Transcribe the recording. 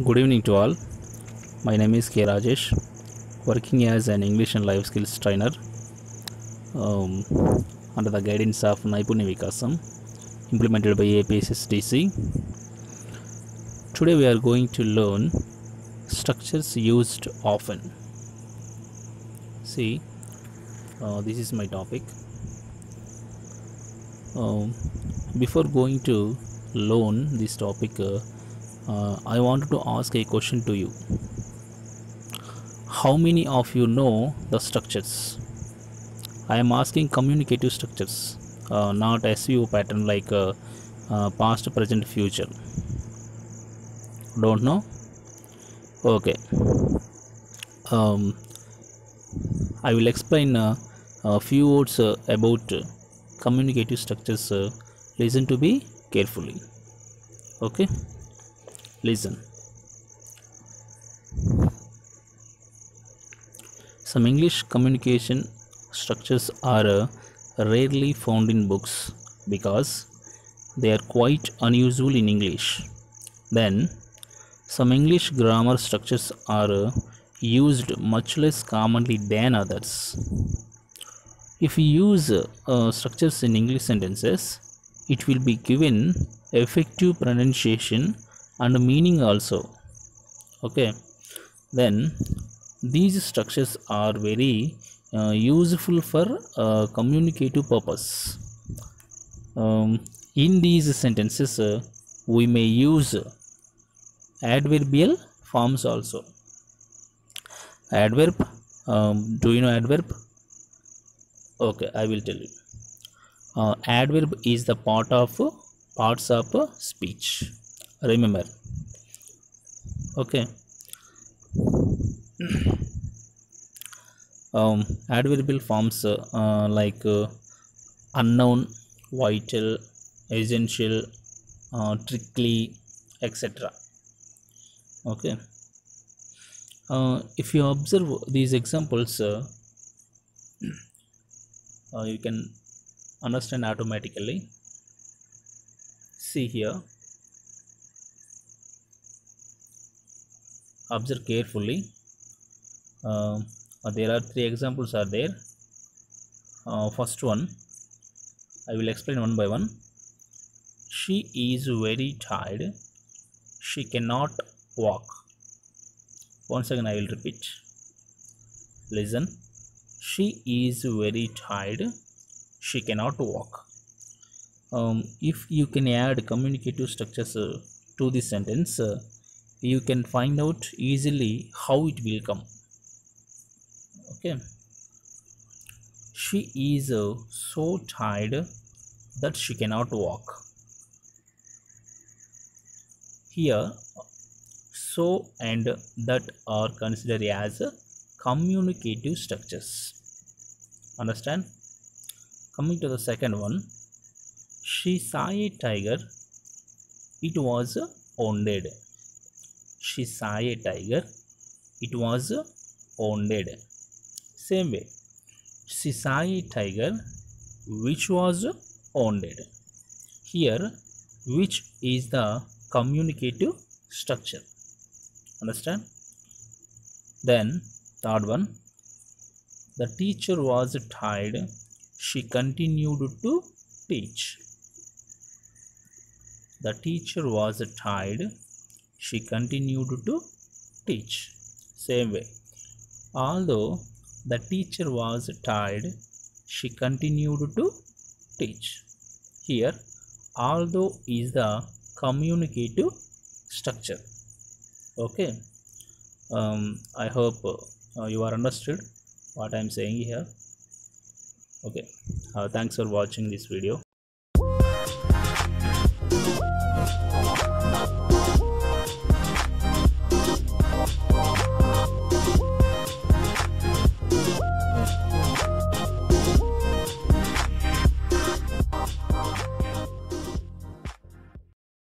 Good evening to all. My name is K. Rajesh, working as an English and life skills trainer um, under the guidance of Naipunya Vikasam, implemented by APSSDC. Today we are going to learn structures used often. See, this is my topic. Um, Before going to learn this topic, I wanted to ask a question to you. How many of you know the structures? I am asking communicative structures, not SVO pattern like past, present, future. Don't know? Okay. Um, I will explain a few words about communicative structures. Listen to me carefully. Okay? Listen. Some English communication structures are rarely found in books because they are quite unusual in English. Then, some English grammar structures are used much less commonly than others. If we use structures in English sentences, it will be given effective pronunciation and meaning also. Okay, then these structures are very useful for communicative purpose. In these sentences, we may use adverbial forms also. Adverb, do you know adverb? Okay, I will tell you. Adverb is the parts of speech. Remember. Okay. Adverbial forms like unknown, vital, essential, trickly, etc. Okay. If you observe these examples, you can understand automatically. See here, observe carefully. There are three examples are there. First one, I will explain one by one. She is very tired. She cannot walk. Once again, I will repeat. Listen. She is very tired. She cannot walk. If you can add communicative structures to this sentence, you can find out easily how it will come. Okay. She is so tired that she cannot walk. Here, so and that are considered as communicative structures. Understand? Coming to the second one, she saw a tiger. It was wounded. She saw a tiger. It was wounded. Same way, she saw a tiger which was wounded. Here, which is the communicative structure. Understand? Then, third one, the teacher was tired. She continued to teach. The teacher was tired. She continued to teach. Same way. Although the teacher was tired, she continued to teach. Here, although is the communicative structure. Okay. I hope you are understood what I am saying here. Okay. Thanks for watching this video.